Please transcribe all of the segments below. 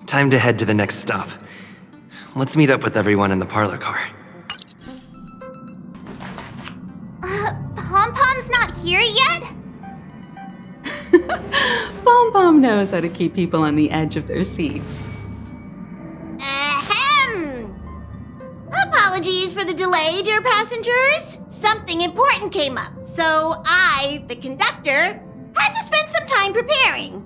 Time to head to the next stop. Let's meet up with everyone in the parlor car. Pom-Pom's not here yet? Pom-Pom knows how to keep people on the edge of their seats. Ahem! Apologies for the delay, dear passengers. Something important came up, so I, the conductor, had to spend some time preparing.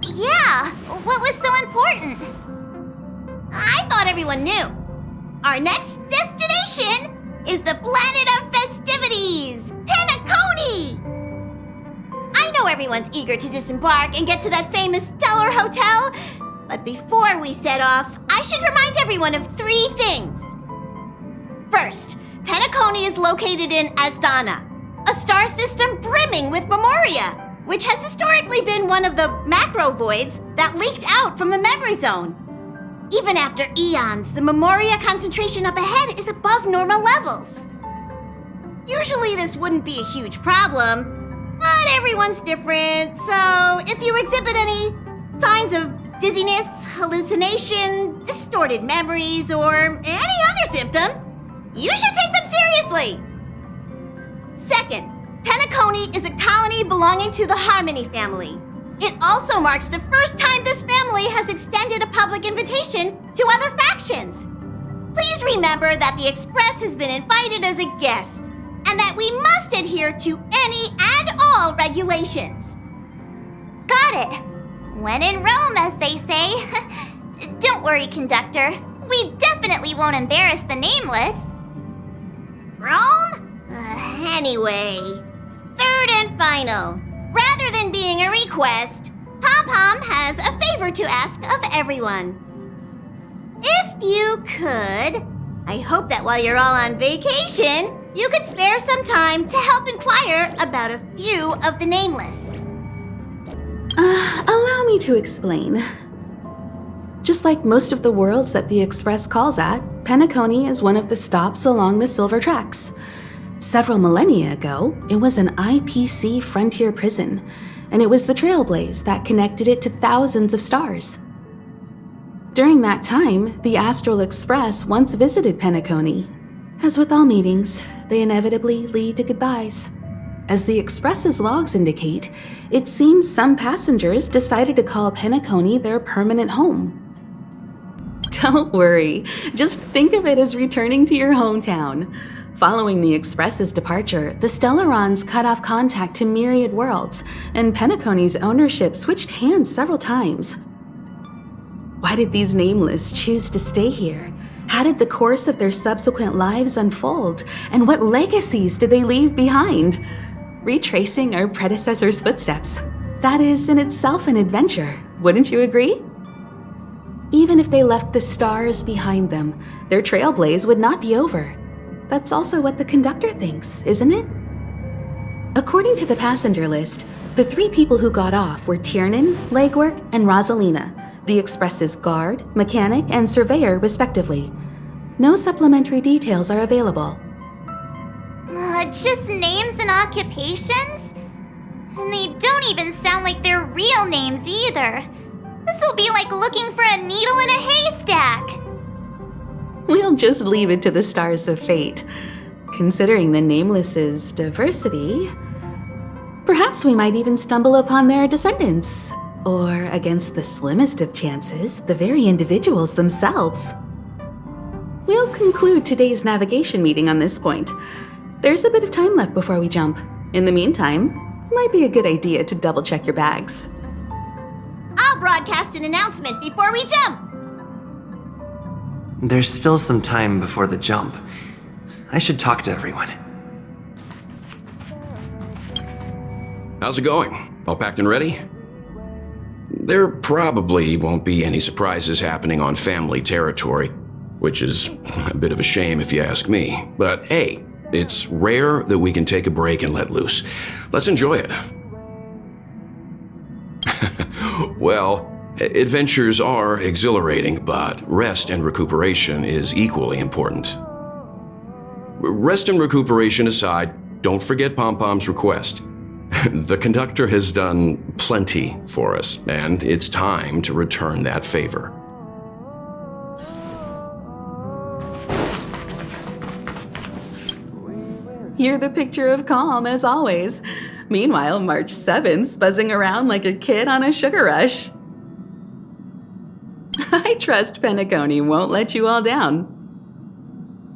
Yeah, what was so important? I thought everyone knew. Our next destination is the planet of festivities, Penacony! I know everyone's eager to disembark and get to that famous Stellar Hotel, but before we set off, I should remind everyone of 3 things. First, Penacony is located in Asdana, a star system brimming with memoria, which has historically been one of the macro voids that leaked out from the memory zone. Even after eons, the memoria concentration up ahead is above normal levels. Usually this wouldn't be a huge problem, but everyone's different, so if you exhibit any signs of dizziness, hallucination, distorted memories, or any other symptoms, you should take them seriously. Second, Penacony is a colony belonging to the Harmony family. It also marks the first time this family has extended a public invitation to other factions. Please remember that the Express has been invited as a guest, and that we must adhere to any and all regulations. Got it. When in Rome, as they say. Don't worry, conductor. We definitely won't embarrass the nameless. Rome? Anyway, third and final. Rather than being a request, Pom-Pom has a favor to ask of everyone. If you could, I hope that while you're all on vacation, you could spare some time to help inquire about a few of the nameless. Allow me to explain. Just like most of the worlds that the Express calls at, Penacony is one of the stops along the Silver Tracks. Several millennia ago, it was an IPC frontier prison, and it was the Trailblaze that connected it to thousands of stars. During that time, the Astral Express once visited Penacony. As with all meetings, they inevitably lead to goodbyes. As the Express's logs indicate, it seems some passengers decided to call Penacony their permanent home. Don't worry, just think of it as returning to your hometown. Following the Express's departure, the Stellarons cut off contact to myriad worlds, and Penacony's ownership switched hands several times. Why did these nameless choose to stay here? How did the course of their subsequent lives unfold? And what legacies did they leave behind? Retracing our predecessors' footsteps. That is in itself an adventure, wouldn't you agree? Even if they left the stars behind them, their trailblaze would not be over. That's also what the conductor thinks, isn't it? According to the passenger list, the 3 people who got off were Tiernan, Legwork, and Rosalina, the Express's guard, mechanic, and surveyor, respectively. No supplementary details are available. Just names and occupations? And they don't even sound like their real names either. This'll be like looking for a needle in a haystack. We'll just leave it to the stars of fate. Considering the Nameless's diversity, perhaps we might even stumble upon their descendants. Or, against the slimmest of chances, the very individuals themselves. We'll conclude today's navigation meeting on this point. There's a bit of time left before we jump. In the meantime, it might be a good idea to double-check your bags. I'll broadcast an announcement before we jump. There's still some time before the jump. I should talk to everyone. How's it going? All packed and ready? There probably won't be any surprises happening on family territory, which is a bit of a shame if you ask me. But hey, it's rare that we can take a break and let loose. Let's enjoy it. Well, adventures are exhilarating, but rest and recuperation is equally important. Rest and recuperation aside, don't forget Pom-Pom's request. The conductor has done plenty for us, and it's time to return that favor. You're the picture of calm, as always. Meanwhile, March 7th's buzzing around like a kid on a sugar rush. I trust Penacony won't let you all down.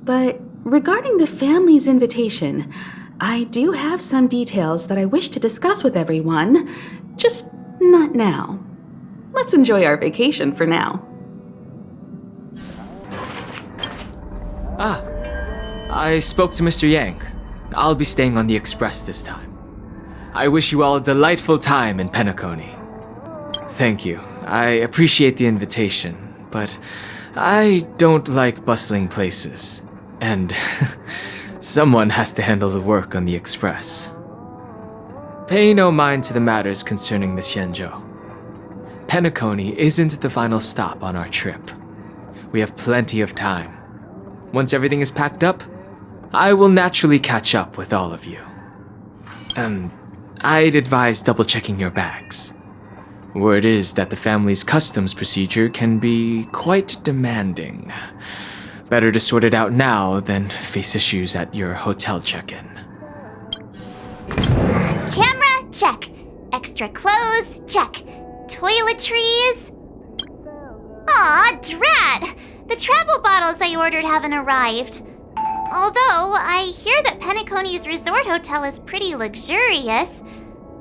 But regarding the family's invitation, I do have some details that I wish to discuss with everyone, just not now. Let's enjoy our vacation for now. I spoke to Mr. Yang. I'll be staying on the express this time. I wish you all a delightful time in Penacony. Thank you. I appreciate the invitation, but I don't like bustling places. And someone has to handle the work on the express. Pay no mind to the matters concerning the Xianzhou. Penacony isn't the final stop on our trip. We have plenty of time. Once everything is packed up, I will naturally catch up with all of you. I'd advise double-checking your bags. Word is that the family's customs procedure can be quite demanding. Better to sort it out now than face issues at your hotel check-in. Camera, check. Extra clothes, check. Toiletries. Aw, drat! The travel bottles I ordered haven't arrived. Although, I hear that Penacony's resort hotel is pretty luxurious.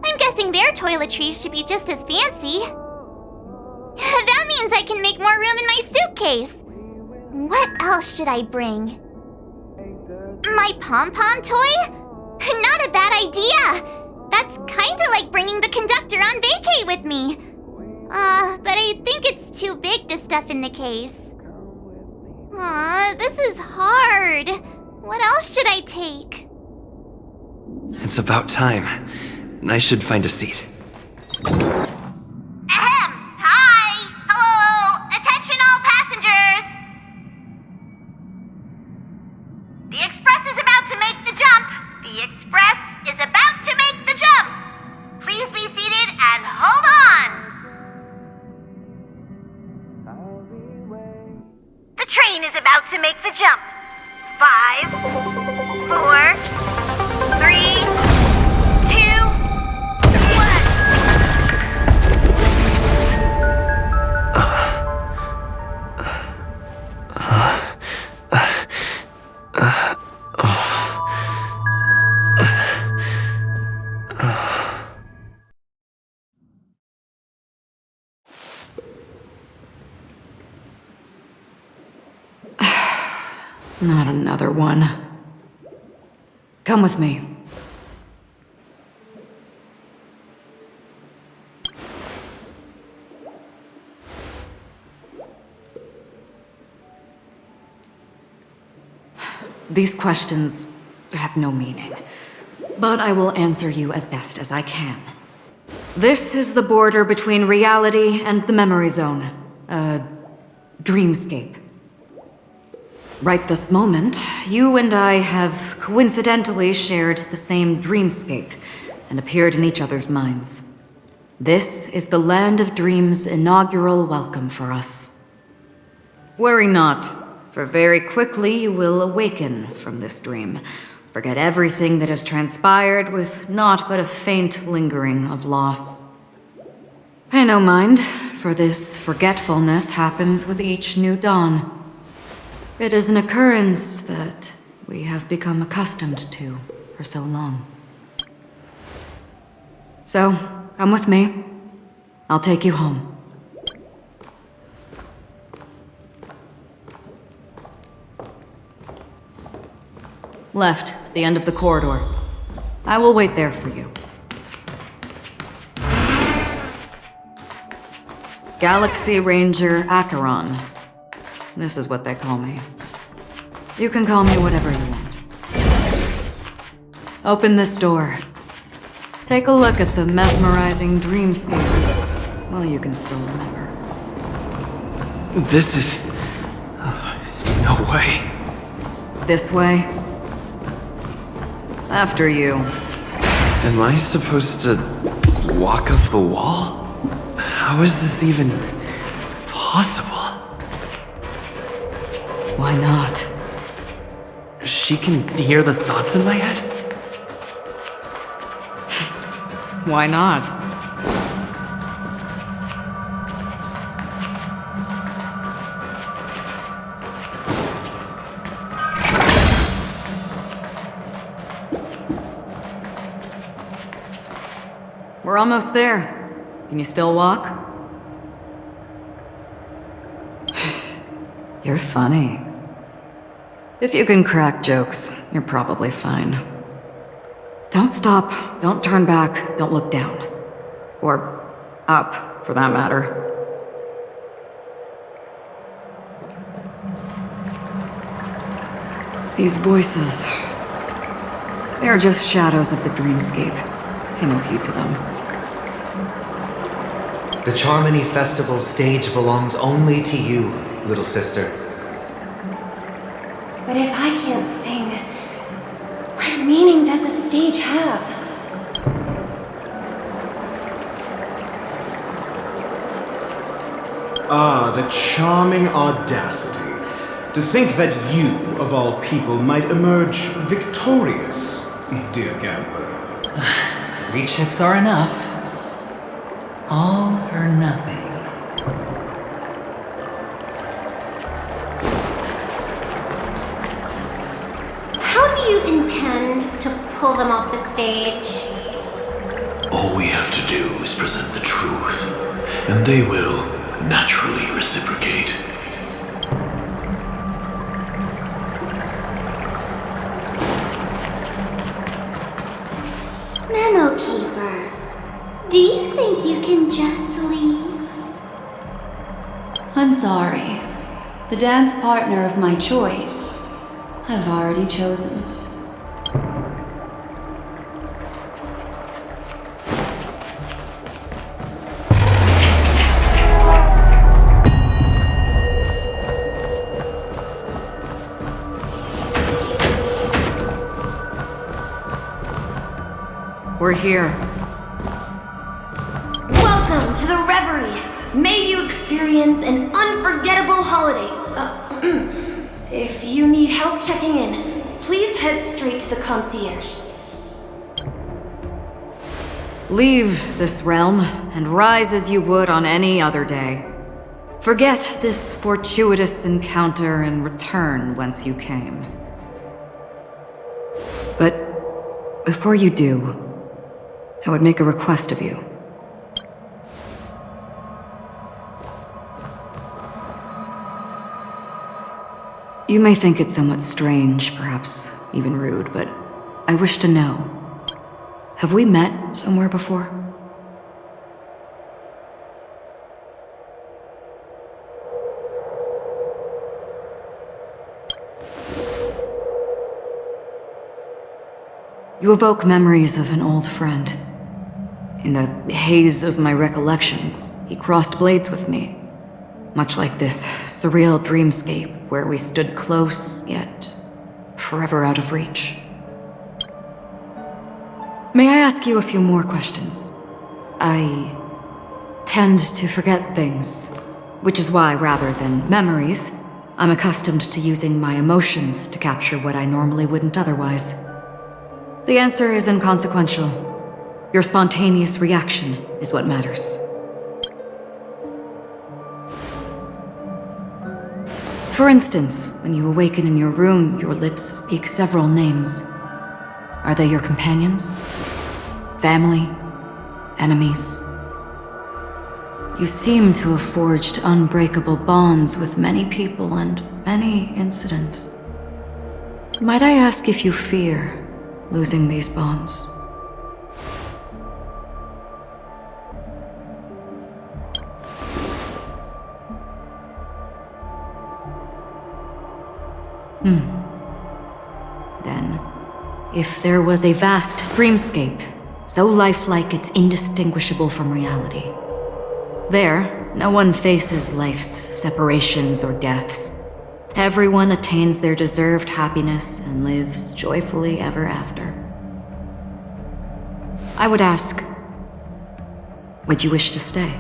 I'm guessing their toiletries should be just as fancy. That means I can make more room in my suitcase. What else should I bring? My pom-pom toy? Not a bad idea! That's kinda like bringing the conductor on vacay with me. But I think it's too big to stuff in the case. This is hard. What else should I take? It's about time. I should find a seat. Ahem! Hi! Hello! Attention all passengers! The express is about to make the jump! The express is about to make the jump! Please be seated and hold on! The train is about to make the jump. 5, 4, 3, 2, 1. Not another one. Come with me. These questions have no meaning, but I will answer you as best as I can. This is the border between reality and the memory zone, a dreamscape. Right this moment, you and I have coincidentally shared the same dreamscape and appeared in each other's minds. This is the Land of Dreams' inaugural welcome for us. Worry not, for very quickly you will awaken from this dream, forget everything that has transpired with naught but a faint lingering of loss. Pay no mind, for this forgetfulness happens with each new dawn. It is an occurrence that we have become accustomed to for so long. So, come with me. I'll take you home. Left, to the end of the corridor. I will wait there for you. Galaxy Ranger Acheron. This is what they call me. You can call me whatever you want. Open this door. Take a look at the mesmerizing dreamscape. Well, you can still remember. This is... no way. This way? After you. Am I supposed to walk up the wall? How is this even possible? Why not? She can hear the thoughts in my head? Why not? We're almost there. Can you still walk? You're funny. If you can crack jokes, you're probably fine. Don't stop, don't turn back, don't look down. Or up, for that matter. These voices... they are just shadows of the dreamscape. Pay no heed to them. The Charmony Festival stage belongs only to you, little sister. But if I can't sing, what meaning does the stage have? Ah, the charming audacity. To think that you, of all people, might emerge victorious, dear gambler. 3 chips are enough. All or nothing. How do you intend to pull them off the stage? All we have to do is present the truth, and they will naturally reciprocate. Memo Keeper, do you think you can just leave? I'm sorry. The dance partner of my choice, I've already chosen. We're here. Welcome to the Reverie. May you experience an unforgettable holiday. If you need help checking in, please head straight to the concierge. Leave this realm and rise as you would on any other day. Forget this fortuitous encounter and return whence you came. But before you do, I would make a request of you. You may think it somewhat strange, perhaps even rude, but I wish to know. Have we met somewhere before? You evoke memories of an old friend. In the haze of my recollections, he crossed blades with me. Much like this surreal dreamscape where we stood close, yet forever out of reach. May I ask you a few more questions? I tend to forget things, which is why, rather than memories, I'm accustomed to using my emotions to capture what I normally wouldn't otherwise. The answer is inconsequential. Your spontaneous reaction is what matters. For instance, when you awaken in your room, your lips speak several names. Are they your companions? Family? Enemies? You seem to have forged unbreakable bonds with many people and many incidents. Might I ask if you fear losing these bonds? Then, if there was a vast dreamscape, so lifelike it's indistinguishable from reality, there, no one faces life's separations or deaths. Everyone attains their deserved happiness and lives joyfully ever after. I would ask, would you wish to stay?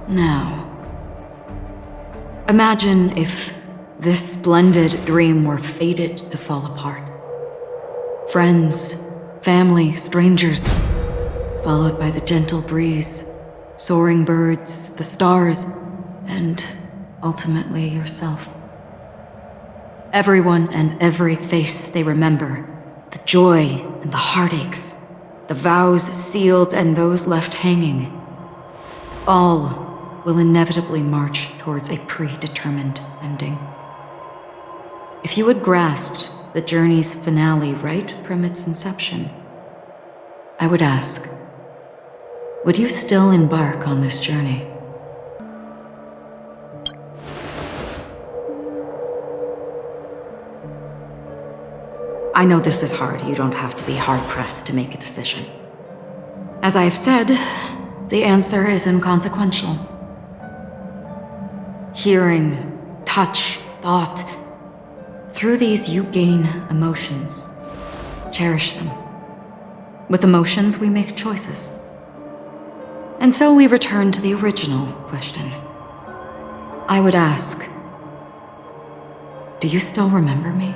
Now, imagine if this splendid dream were fated to fall apart. Friends, family, strangers, followed by the gentle breeze, soaring birds, the stars, and ultimately yourself. Everyone and every face they remember, the joy and the heartaches, the vows sealed and those left hanging, all will inevitably march towards a predetermined ending. If you had grasped the journey's finale right from its inception, I would ask, would you still embark on this journey? I know this is hard. You don't have to be hard-pressed to make a decision. As I have said, the answer is inconsequential. Hearing, touch, thought. Through these you gain emotions. Cherish them. With emotions we make choices. And so we return to the original question. I would ask, do you still remember me?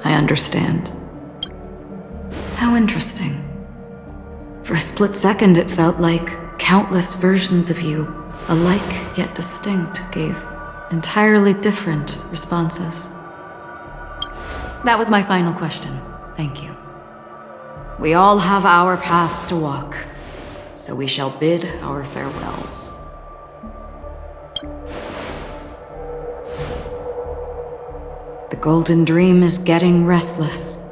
I understand. How interesting. For a split second, it felt like countless versions of you, alike yet distinct, gave entirely different responses. That was my final question. Thank you. We all have our paths to walk, so we shall bid our farewells. The Golden Dream is getting restless.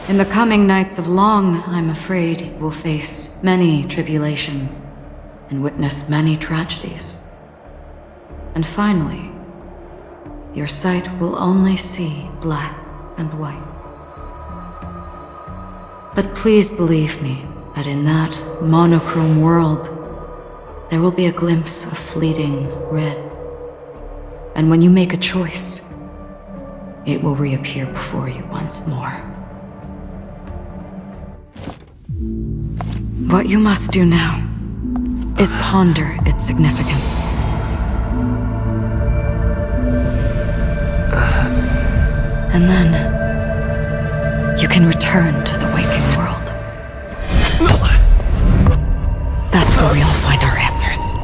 In the coming nights of Long, I'm afraid you will face many tribulations and witness many tragedies. And finally, your sight will only see black and white. But please believe me that in that monochrome world, there will be a glimpse of fleeting red. And when you make a choice, it will reappear before you once more. What you must do now is ponder its significance. And then you can return to the waking world. That's where we all find our answers.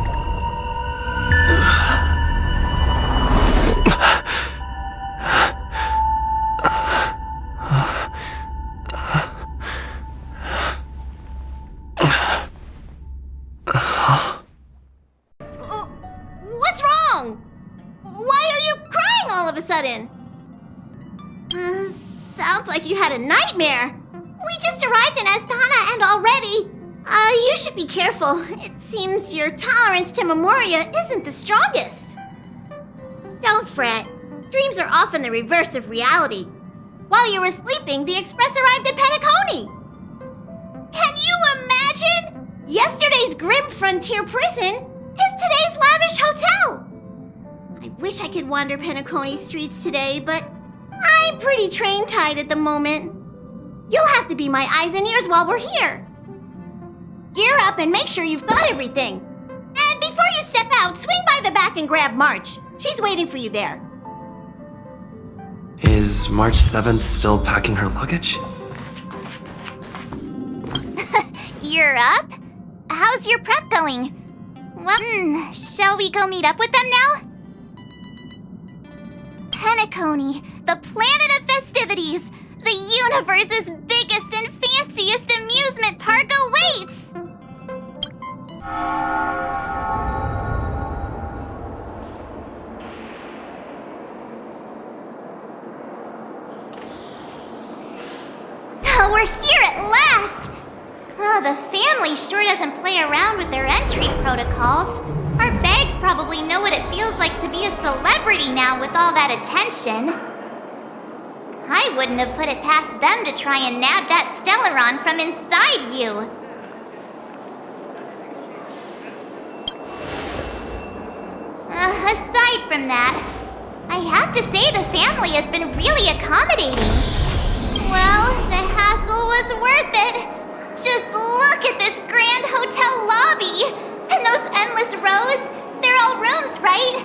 What's wrong? Why are you crying all of a sudden? Sounds like you had a nightmare. We just arrived in Astana and already... you should be careful. It seems your tolerance to Memoria isn't the strongest. Don't fret. Dreams are often the reverse of reality. While you were sleeping, the Express arrived at Penacony. Can you imagine? Yesterday's grim frontier prison is today's lavish hotel. I wish I could wander Penacony streets today, but I'm pretty train-tied at the moment. You'll have to be my eyes and ears while we're here. Gear up and make sure you've got everything. And before you step out, swing by the back and grab March. She's waiting for you there. Is March 7th still packing her luggage? You're up? How's your prep going? Well, shall we go meet up with them now? Penacony, the planet of festivities! The universe's biggest and fanciest amusement park awaits! Oh, we're here at last! Oh, the family sure doesn't play around with their entry protocols. Our bags probably know what it feels like to be a celebrity now with all that attention. I wouldn't have put it past them to try and nab that Stellaron from inside you. Aside from that, I have to say the family has been really accommodating. Well, the hassle was worth it. Just look at this grand hotel lobby! And those endless rows, they're all rooms, right?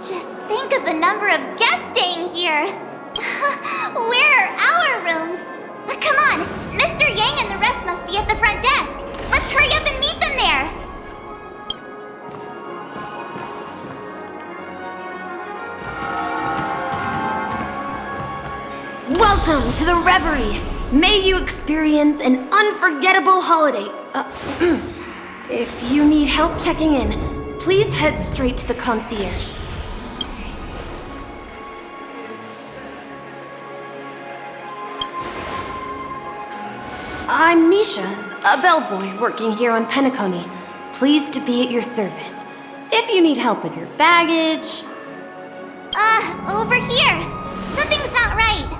Just think of the number of guests staying here. Where are our rooms? Come on, Mr. Yang and the rest must be at the front desk. Let's hurry up and meet them there. Welcome to the Reverie. May you experience an unforgettable holiday. If you need help checking in, please head straight to the concierge. I'm Misha, a bellboy working here on Penacony. Pleased to be at your service. If you need help with your baggage... Over here. Something's not right.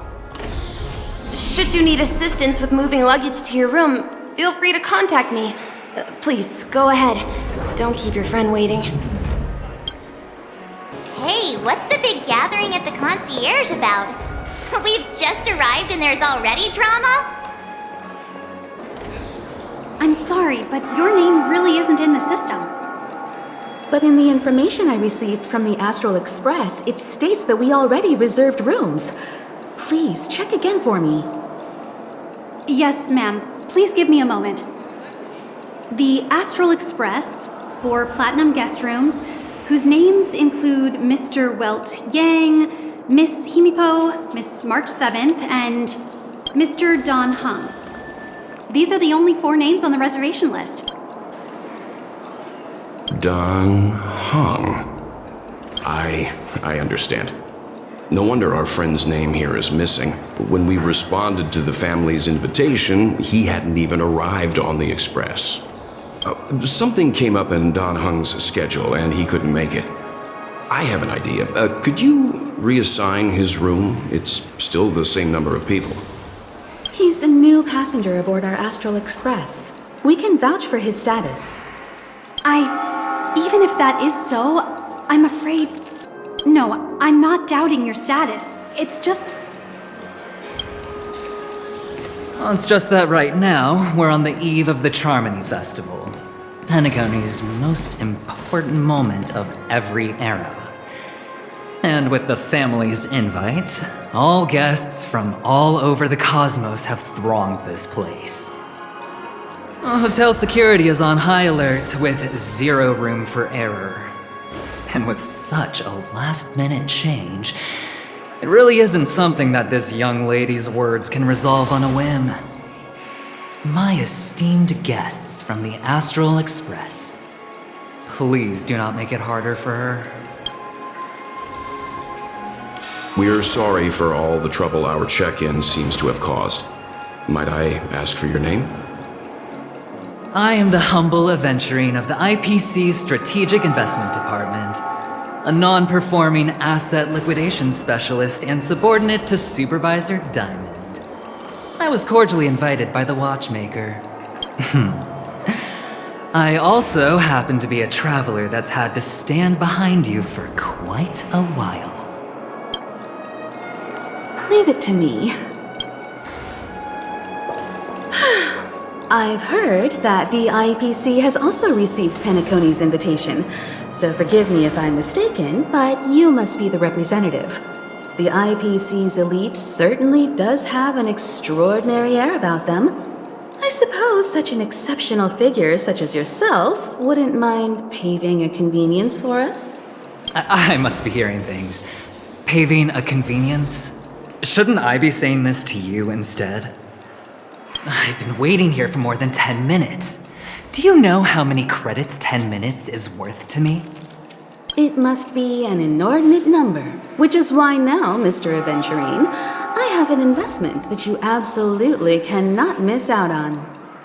Should you need assistance with moving luggage to your room, feel free to contact me. Please, go ahead. Don't keep your friend waiting. Hey, what's the big gathering at the concierge about? We've just arrived and there's already drama? I'm sorry, but your name really isn't in the system. But in the information I received from the Astral Express, it states that we already reserved rooms. Please, check again for me. Yes, ma'am. Please give me a moment. The Astral Express, 4 platinum guest rooms, whose names include Mr. Welt Yang, Miss Himiko, Miss March 7th, and Mr. Don Hung. These are the only 4 names on the reservation list. Don Hung. I understand. No wonder our friend's name here is missing. When we responded to the family's invitation, he hadn't even arrived on the express. Something came up in Don Hung's schedule and he couldn't make it. I have an idea. Could you reassign his room? It's still the same number of people. He's a new passenger aboard our Astral Express. We can vouch for his status. Even if that is so, I'm afraid... No, I'm not doubting your status. It's just... Well, it's just that right now, we're on the eve of the Charmony Festival. Penacony's most important moment of every era. And with the family's invite, all guests from all over the cosmos have thronged this place. Hotel security is on high alert with 0 room for error. And with such a last-minute change, it really isn't something that this young lady's words can resolve on a whim. My esteemed guests from the Astral Express, please do not make it harder for her. We're sorry for all the trouble our check-in seems to have caused. Might I ask for your name? I am the humble aventurine of the IPC's Strategic Investment Department, a non-performing asset liquidation specialist and subordinate to Supervisor Diamond. I was cordially invited by the watchmaker. I also happen to be a traveler that's had to stand behind you for quite a while. Leave it to me. I've heard that the IPC has also received Penacony's invitation, so forgive me if I'm mistaken, but you must be the representative. The IPC's elite certainly does have an extraordinary air about them. I suppose such an exceptional figure such as yourself wouldn't mind paving a convenience for us? I must be hearing things. Paving a convenience? Shouldn't I be saying this to you instead? I've been waiting here for more than 10 minutes. Do you know how many credits 10 minutes is worth to me? It must be an inordinate number, which is why now, Mr. Aventurine, I have an investment that you absolutely cannot miss out on.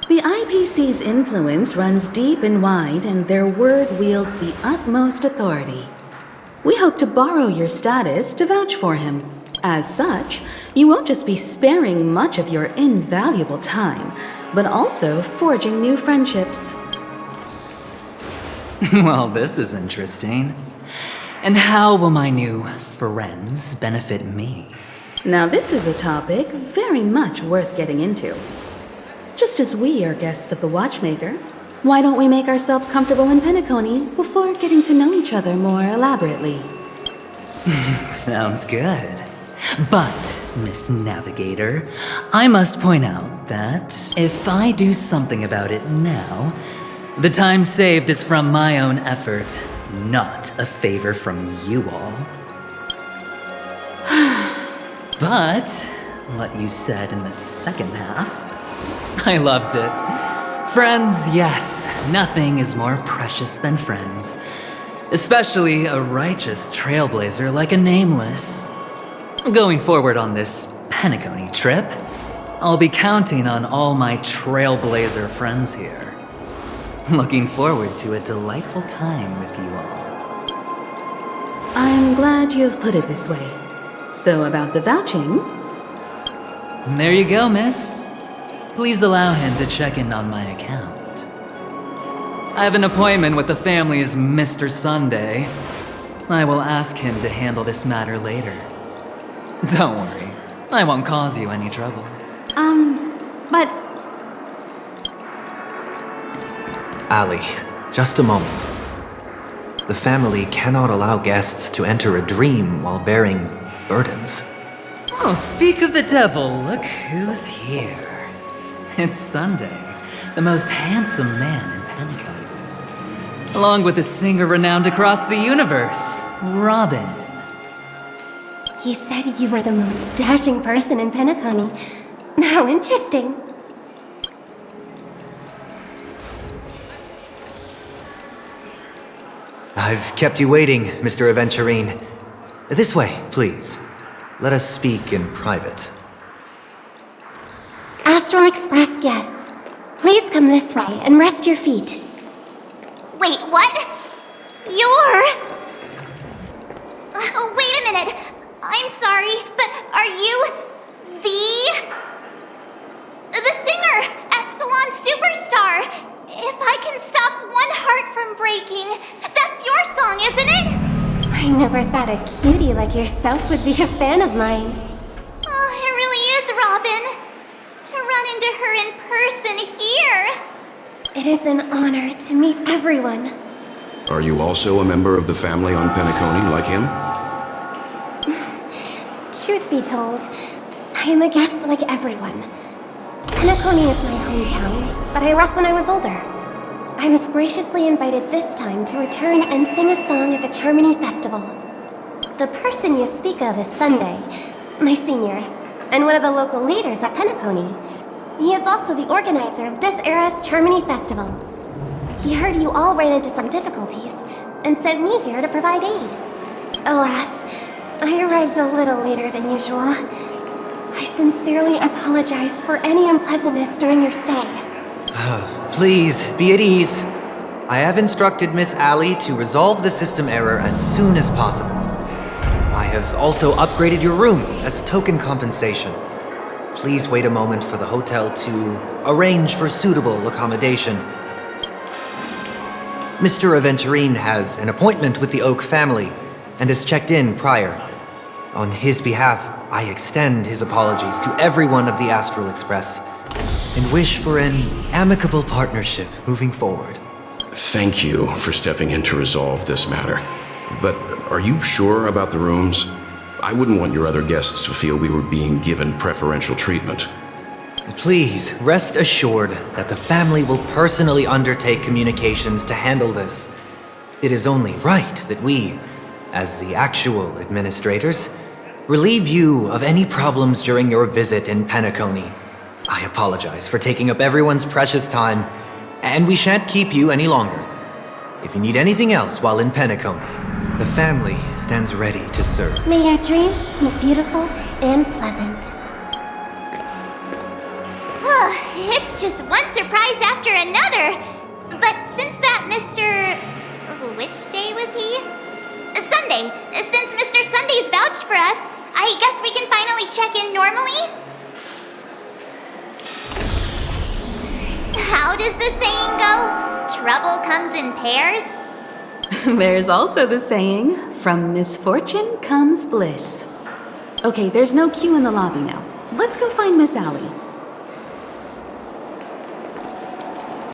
The IPC's influence runs deep and wide, and their word wields the utmost authority. We hope to borrow your status to vouch for him. As such, you won't just be sparing much of your invaluable time, but also forging new friendships. Well, this is interesting. And how will my new friends benefit me? Now, this is a topic very much worth getting into. Just as we are guests of the Watchmaker, why don't we make ourselves comfortable in Penacony before getting to know each other more elaborately? Sounds good. But, Miss Navigator, I must point out that if I do something about it now, the time saved is from my own effort, not a favor from you all. But, what you said in the second half, I loved it. Friends, yes, nothing is more precious than friends. Especially a righteous trailblazer like a Nameless. Going forward on this Penacony trip, I'll be counting on all my trailblazer friends here. Looking forward to a delightful time with you all. I'm glad you've put it this way. So about the vouching... There you go, miss. Please allow him to check in on my account. I have an appointment with the family's Mr. Sunday. I will ask him to handle this matter later. Don't worry, I won't cause you any trouble. But... Ali, just a moment. The family cannot allow guests to enter a dream while bearing burdens. Oh, speak of the devil, look who's here. It's Sunday, the most handsome man in Penacony. Along with a singer renowned across the universe, Robin. He said you were the most dashing person in Penacony. How interesting. I've kept you waiting, Mr. Aventurine. This way, please. Let us speak in private. Astral Express guests, please come this way and rest your feet. Wait, what? You're... wait a minute. I'm sorry, but are you... The singer! Epsilon Superstar! If I can stop one heart from breaking, that's your song, isn't it? I never thought a cutie like yourself would be a fan of mine. Oh, it really is, Robin. To run into her in person here. It is an honor to meet everyone. Are you also a member of the family on Penacony like him? Truth be told, I am a guest like everyone. Penacony is my hometown, but I left when I was older. I was graciously invited this time to return and sing a song at the Charmony Festival. The person you speak of is Sunday, my senior, and one of the local leaders at Penacony. He is also the organizer of this era's Charmony Festival. He heard you all ran into some difficulties, and sent me here to provide aid. Alas, I arrived a little later than usual. I sincerely apologize for any unpleasantness during your stay. Please, be at ease. I have instructed Miss Ali to resolve the system error as soon as possible. I have also upgraded your rooms as token compensation. Please wait a moment for the hotel to arrange for suitable accommodation. Mr. Aventurine has an appointment with the Oak family and has checked in prior. On his behalf, I extend his apologies to everyone of the Astral Express and wish for an amicable partnership moving forward. Thank you for stepping in to resolve this matter. But are you sure about the rooms? I wouldn't want your other guests to feel we were being given preferential treatment. Please, rest assured that the family will personally undertake communications to handle this. It is only right that we, as the actual administrators, relieve you of any problems during your visit in Penacony. I apologize for taking up everyone's precious time, and we shan't keep you any longer. If you need anything else while in Penacony, the family stands ready to serve. May your dreams be beautiful and pleasant. It's just one surprise after another. But since that Mr... which day was he? Sunday. Since Mr. Sunday's vouched for us, I guess we can finally check in normally? How does the saying go? Trouble comes in pairs? There's also the saying, From misfortune comes bliss. Okay, there's no queue in the lobby now. Let's go find Miss Allie.